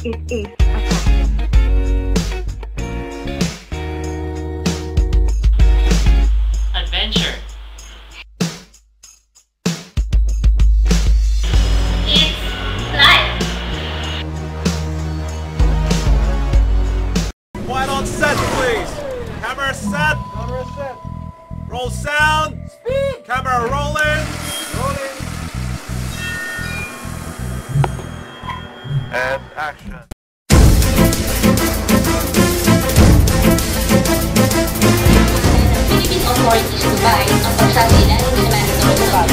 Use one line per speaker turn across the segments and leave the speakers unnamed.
It is attractive.
Adventure.
It's life.
Quiet on set, please. Camera set. Camera set. Roll sound. Speed. Camera rolling. Rolling. And action.
Philippine authorities Dubai ang pagsabi na implemented ng Dubai.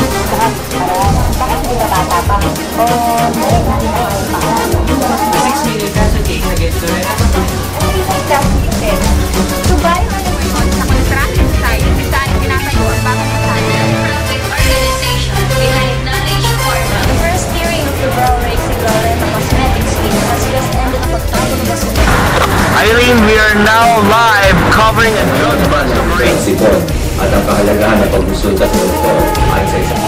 Bakit hindi na bata pa? O,
The 6 million peso cake na get to it.
hindi na calculated. Dubai, ano mo yun? Sa contraction society, saan pinatayo ang bagong society?
Profit organization behind knowledge pharma.
The first hearing of the Brow Racing Roller and Cosmetics scheme has just ended at Octavo de
Irene, we are now live covering a drug bust operation.
At ang kahalagahan ng pagbusultas ng ito ay sa isang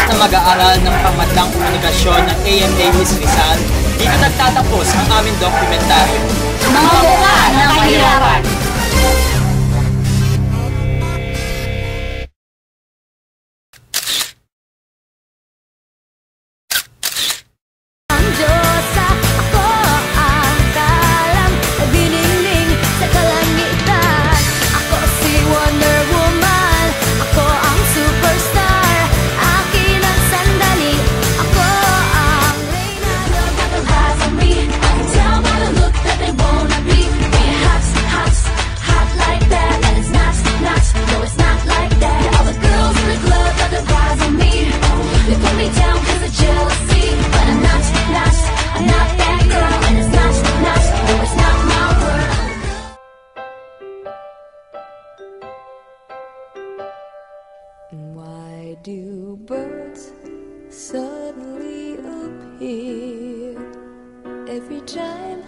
Sa mag-aaral ng pamadlang komunikasyon ng AMA Miss Rizal, dito nagtatapos ang aming dokumentaryo.
Mga buka ng kahirapan.
Ang Diyos ako ang kalam biningning sa kalangitan. Ako si Wonder Woman, ako ang superstar. Akin ang sandali, ako ang reyna. Got the eyes on me, I can tell by the look that they wanna be. Being hot, hot, hot like that. And it's not, no it's not like that. All the girls in the club got their eyes on me. They put me down 'cause of jealousy. But I'm not that girl. And it's not, no it's not my world. Why do birds suddenly appear every time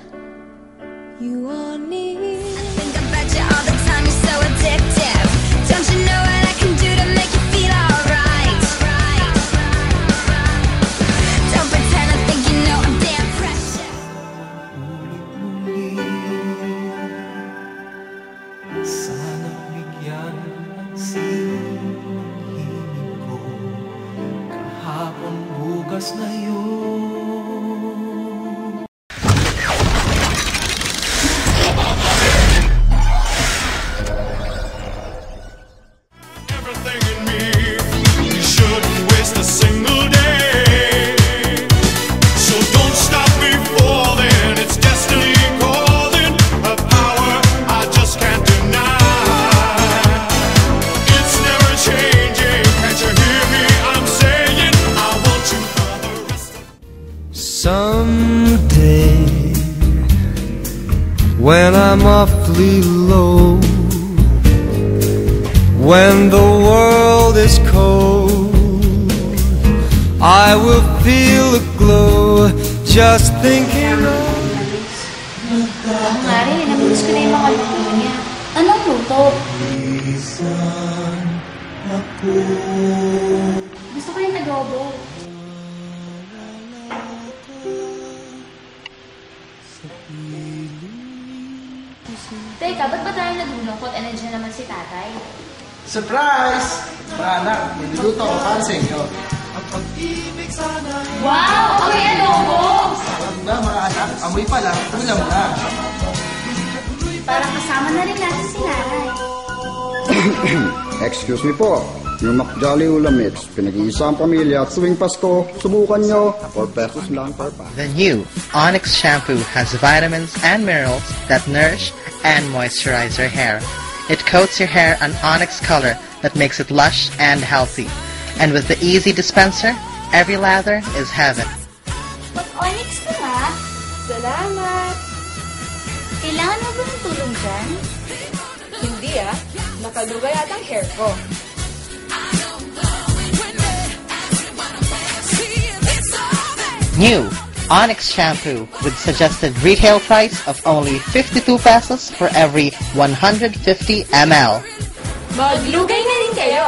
you are near? I think about you all the time, you're so addictive. Don't you know what I can do to make you feel alright? Don't pretend I think you know I'm damn precious.
Sana bigyan ang hingin ko kahapon bukas na yun.
Everything in me, you shouldn't waste a single day. So don't stop before then, it's destiny calling, a power I just can't deny. It's never changing, can't you hear me? I'm saying I want you for the rest of
Someday, when I'm awfully low, when the world is cold, I will feel a glow just thinking of.
Oo nga rin, namiss ko na yung mga luto niya. Anong luto? Gusto ko yung adobo. Teka, ba't ba tayo naglulungkot? Eh, nandiyan naman si tatay.
Surprise! Mga anak, may niluto ako para sa inyo.
Wow! Amoy adobo!
Sarap na mga anak, amoy pa lang, ulam na.
Parang kasama na rin natin si nanay.
Excuse me po, yung McJolly Ulam Mix, pinag-iisa ang pamilya at tuwing Pasko, subukan nyo, 4 pesos lang per pack.
The new Onyx shampoo has vitamins and minerals that nourish and moisturize your hair. It coats your hair an onyx color that makes it lush and healthy. And with the easy dispenser, every lather is heaven.
Mag-onyx ka nga.
Salamat!
Kailangan mo ba ng tulong dyan?
Hindi nakalugay at ang hair ko.
New Onyx shampoo with suggested retail price of only 52 pesos for every 150 ml.
Maglugay na rin kayo!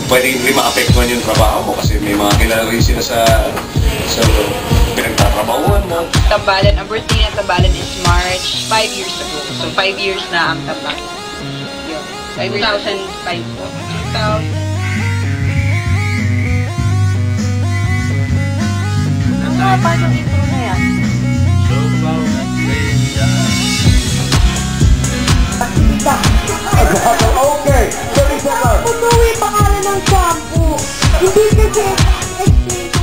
pwede rin maapektuhan yung trabaho mo kasi may mga kilala rin sila sa pinagtatrabahuan mo.
Tambalan, ang birthday na Tambalan is March 5 years ago. So 5 years na ang Tambalan. Yun. 2005 po. 2000.
Ano nga pa yung intro na yan?
Okay, 30 seconds.
Putuwi pangalan ng shampoo. Hindi kasi explain ko.